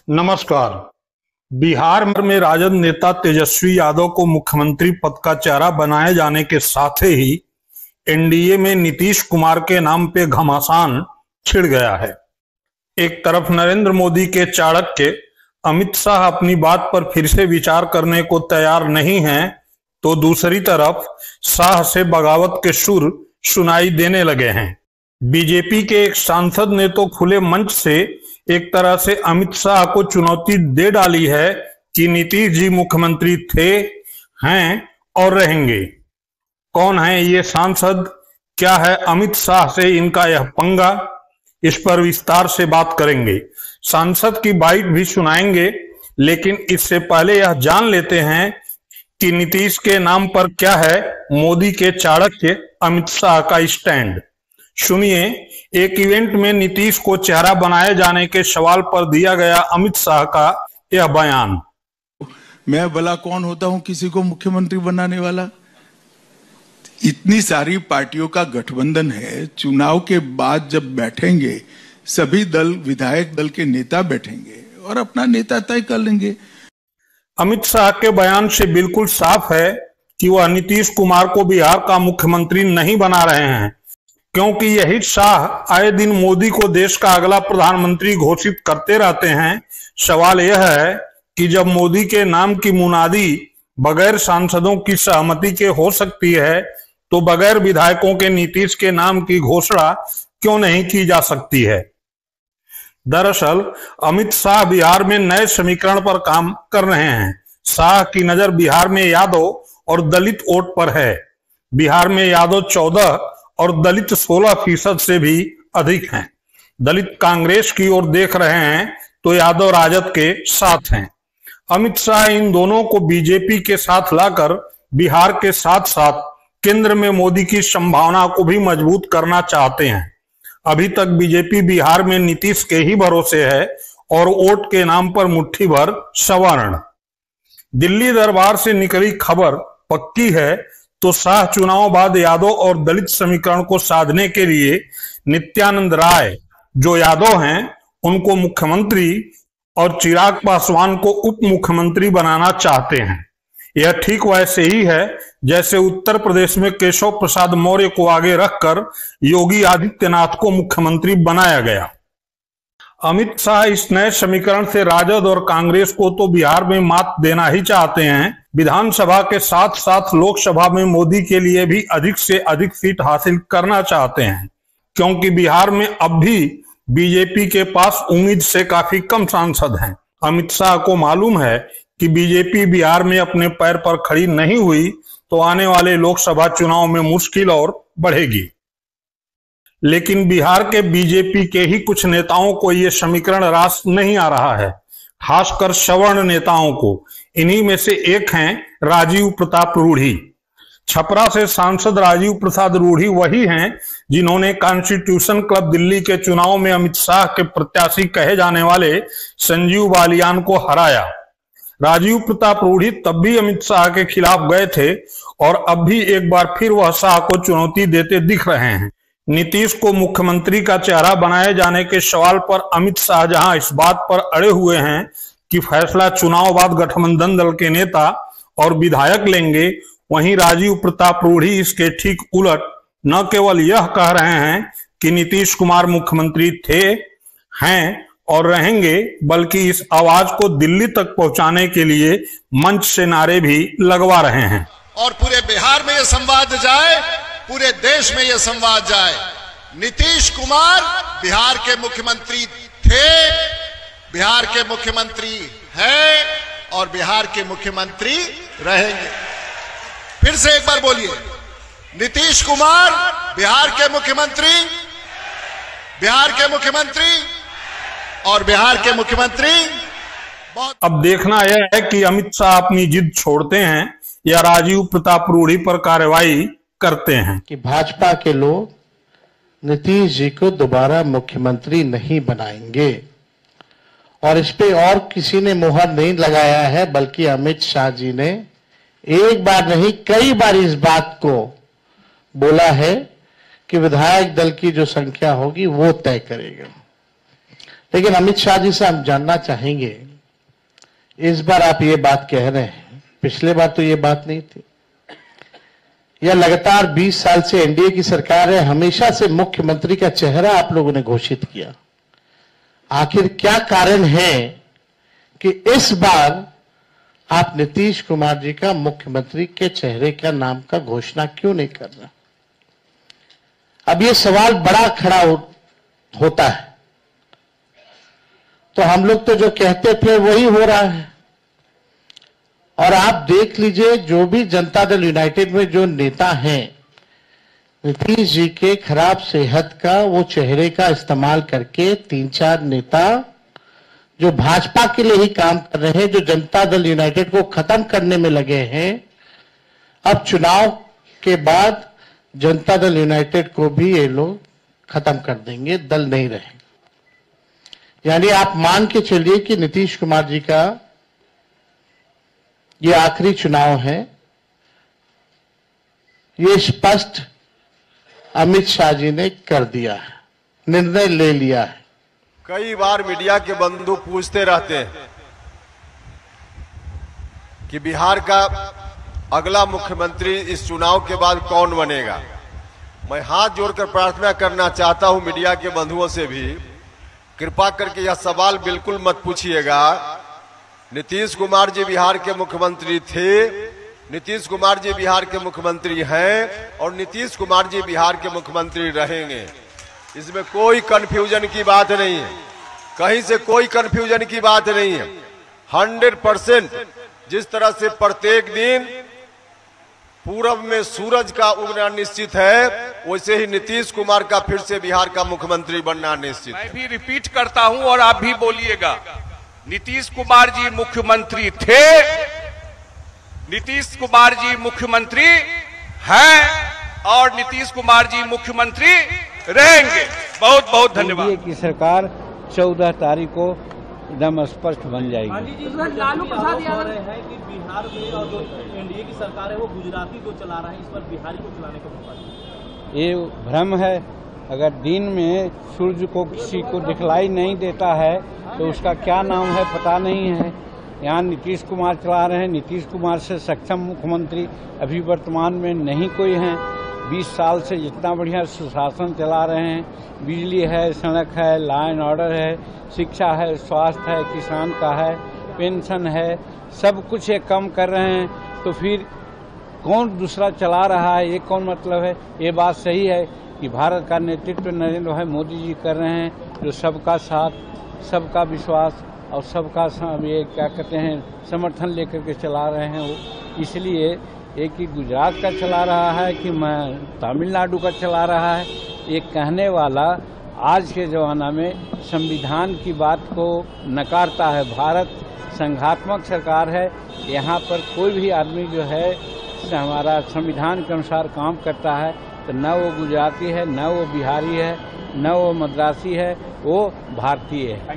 नमस्कार। बिहार में राजद नेता तेजस्वी यादव को मुख्यमंत्री पद का चेहरा बनाए जाने के साथ ही एनडीए में नीतीश कुमार के नाम पे घमासान छिड़ गया है। एक तरफ नरेंद्र मोदी के चाणक्य अमित शाह अपनी बात पर फिर से विचार करने को तैयार नहीं हैं, तो दूसरी तरफ शाह से बगावत के सुर सुनाई देने लगे हैं। बीजेपी के एक सांसद ने तो खुले मंच से एक तरह से अमित शाह को चुनौती दे डाली है कि नीतीश जी मुख्यमंत्री थे, हैं और रहेंगे। कौन है ये सांसद, क्या है अमित शाह से इनका यह पंगा, इस पर विस्तार से बात करेंगे। सांसद की बाइट भी सुनाएंगे, लेकिन इससे पहले यह जान लेते हैं कि नीतीश के नाम पर क्या है मोदी के चाणक्य अमित शाह का स्टैंड। सुनिए, एक इवेंट में नीतीश को चेहरा बनाए जाने के सवाल पर दिया गया अमित शाह का यह बयान। मैं भला कौन होता हूं किसी को मुख्यमंत्री बनाने वाला। इतनी सारी पार्टियों का गठबंधन है, चुनाव के बाद जब बैठेंगे सभी दल, विधायक दल के नेता बैठेंगे और अपना नेता तय कर लेंगे। अमित शाह के बयान से बिल्कुल साफ है कि वह नीतीश कुमार को बिहार का मुख्यमंत्री नहीं बना रहे हैं, क्योंकि यही शाह आए दिन मोदी को देश का अगला प्रधानमंत्री घोषित करते रहते हैं। सवाल यह है कि जब मोदी के नाम की मुनादी बगैर सांसदों की सहमति के हो सकती है, तो बगैर विधायकों के नीतीश के नाम की घोषणा क्यों नहीं की जा सकती है। दरअसल अमित शाह बिहार में नए समीकरण पर काम कर रहे हैं। शाह की नजर बिहार में यादव और दलित वोट पर है। बिहार में यादव 14 और दलित 16% से भी अधिक हैं। दलित कांग्रेस की ओर देख रहे हैं तो यादव राजद के साथ हैं। अमित शाह इन दोनों को बीजेपी के साथ लाकर बिहार के साथ साथ केंद्र में मोदी की संभावना को भी मजबूत करना चाहते हैं। अभी तक बीजेपी बिहार में नीतीश के ही भरोसे है और वोट के नाम पर मुट्ठी भर सवर्ण। दिल्ली दरबार से निकली खबर पक्की है तो शाह चुनाव बाद यादव और दलित समीकरण को साधने के लिए नित्यानंद राय, जो यादव हैं, उनको मुख्यमंत्री और चिराग पासवान को उप मुख्यमंत्री बनाना चाहते हैं। यह ठीक वैसे ही है जैसे उत्तर प्रदेश में केशव प्रसाद मौर्य को आगे रखकर योगी आदित्यनाथ को मुख्यमंत्री बनाया गया। अमित शाह इस नए समीकरण से राजद और कांग्रेस को तो बिहार में मात देना ही चाहते हैं, विधानसभा के साथ साथ लोकसभा में मोदी के लिए भी अधिक से अधिक सीट हासिल करना चाहते हैं, क्योंकि बिहार में अब भी बीजेपी के पास उम्मीद से काफी कम सांसद हैं। अमित शाह को मालूम है कि बीजेपी बिहार में अपने पैर पर खड़ी नहीं हुई तो आने वाले लोकसभा चुनाव में मुश्किल और बढ़ेगी। लेकिन बिहार के बीजेपी के ही कुछ नेताओं को यह समीकरण रास नहीं आ रहा है, खासकर सवर्ण नेताओं को। इन्हीं में से एक हैं राजीव प्रताप रूढ़ी। छपरा से सांसद राजीव प्रसाद रूढ़ी वही हैं जिन्होंने कॉन्स्टिट्यूशन क्लब दिल्ली के चुनाव में अमित शाह के प्रत्याशी कहे जाने वाले संजीव बालियान को हराया। राजीव प्रताप रूढ़ी तब भी अमित शाह के खिलाफ गए थे और अब भी एक बार फिर वह शाह को चुनौती देते दिख रहे हैं। नीतीश को मुख्यमंत्री का चेहरा बनाए जाने के सवाल पर अमित शाह जहां इस बात पर अड़े हुए हैं कि फैसला चुनाव बाद गठबंधन दल के नेता और विधायक लेंगे, वहीं राजीव प्रताप रूढ़ी इसके ठीक उलट न केवल यह कह रहे हैं कि नीतीश कुमार मुख्यमंत्री थे, हैं और रहेंगे, बल्कि इस आवाज को दिल्ली तक पहुंचाने के लिए मंच से नारे भी लगवा रहे हैं। और पूरे बिहार में यह संवाद जाए, पूरे देश में यह संवाद जाए, नीतीश कुमार बिहार के मुख्यमंत्री थे, बिहार के मुख्यमंत्री हैं और बिहार के मुख्यमंत्री रहेंगे। फिर से एक बार बोलिए, नीतीश कुमार बिहार के मुख्यमंत्री, बिहार के मुख्यमंत्री और बिहार के मुख्यमंत्री। अब देखना यह है कि अमित शाह अपनी जिद छोड़ते हैं या राजीव प्रताप रूढ़ी पर कार्रवाई करते हैं। कि भाजपा के लोग नीतीश जी को दोबारा मुख्यमंत्री नहीं बनाएंगे और इस पे और किसी ने मुहर नहीं लगाया है, बल्कि अमित शाह जी ने एक बार नहीं कई बार इस बात को बोला है कि विधायक दल की जो संख्या होगी वो तय करेगा। लेकिन अमित शाह जी से हम जानना चाहेंगे, इस बार आप ये बात कह रहे हैं, पिछले बार तो ये बात नहीं थी। यह लगातार 20 साल से एनडीए की सरकार है, हमेशा से मुख्यमंत्री का चेहरा आप लोगों ने घोषित किया। आखिर क्या कारण है कि इस बार आप नीतीश कुमार जी का मुख्यमंत्री के चेहरे का नाम का घोषणा क्यों नहीं कर रहे? अब ये सवाल बड़ा खड़ा होता है। तो हम लोग तो जो कहते थे वही हो रहा है। और आप देख लीजिए, जो भी जनता दल यूनाइटेड में जो नेता हैं, नीतीश जी के खराब सेहत का वो चेहरे का इस्तेमाल करके 3-4 नेता जो भाजपा के लिए ही काम कर रहे हैं, जो जनता दल यूनाइटेड को खत्म करने में लगे हैं, अब चुनाव के बाद जनता दल यूनाइटेड को भी ये लोग खत्म कर देंगे, दल नहीं रहेंगे। यानी आप मान के चलिए कि नीतीश कुमार जी का ये आखिरी चुनाव है। ये स्पष्ट अमित शाह जी ने कर दिया है, निर्णय ले लिया है। कई बार मीडिया के बंधु पूछते रहते हैं कि बिहार का अगला मुख्यमंत्री इस चुनाव के बाद कौन बनेगा। मैं हाथ जोड़कर प्रार्थना करना चाहता हूं मीडिया के बंधुओं से भी, कृपा करके यह सवाल बिल्कुल मत पूछिएगा। नीतीश कुमार जी बिहार के मुख्यमंत्री थे, नीतीश कुमार जी बिहार के मुख्यमंत्री हैं और नीतीश कुमार जी बिहार के मुख्यमंत्री रहेंगे। इसमें कोई कंफ्यूजन की बात नहीं है, कहीं से कोई कंफ्यूजन की बात नहीं है। 100% जिस तरह से प्रत्येक दिन पूरब में सूरज का उगना निश्चित है, वैसे ही नीतीश कुमार का फिर से बिहार का मुख्यमंत्री बनना निश्चित है। मैं भी रिपीट करता हूं और आप भी बोलिएगा, नीतीश कुमार जी मुख्यमंत्री थे, नीतीश कुमार जी मुख्यमंत्री हैं और नीतीश कुमार जी मुख्यमंत्री रहेंगे। बहुत बहुत धन्यवाद। एनडीए की सरकार 14 तारीख को एकदम स्पष्ट बन जाएगी। लालू प्रसाद यादव है कि बिहार में और जो एनडीए की सरकार है वो गुजराती को चला रहा है, इस पर बिहारी को चलाने का मौका। ये भ्रम है। अगर दिन में सूर्य को किसी को दिखलाई नहीं देता है तो उसका क्या नाम है पता नहीं है। यहाँ नीतीश कुमार चला रहे हैं, नीतीश कुमार से सक्षम मुख्यमंत्री अभी वर्तमान में नहीं कोई हैं। 20 साल से जितना बढ़िया सुशासन चला रहे हैं, बिजली है, सड़क है, लॉ एंड ऑर्डर है, शिक्षा है, स्वास्थ्य है, किसान का है, पेंशन है, सब कुछ ये कम कर रहे हैं। तो फिर कौन दूसरा चला रहा है, ये कौन मतलब है? ये बात सही है कि भारत का नेतृत्व नरेंद्र भाई मोदी जी कर रहे हैं, जो सबका साथ, सबका विश्वास और सबका ये क्या कहते हैं समर्थन लेकर के चला रहे हैं। वो इसलिए एक ही गुजरात का चला रहा है कि मैं तमिलनाडु का चला रहा है, ये कहने वाला आज के ज़माना में संविधान की बात को नकारता है। भारत संघात्मक सरकार है, यहाँ पर कोई भी आदमी जो है हमारा संविधान के अनुसार काम करता है, तो न वो गुजराती है, न वो बिहारी है, न वो मद्रासी है, वो भारतीय है।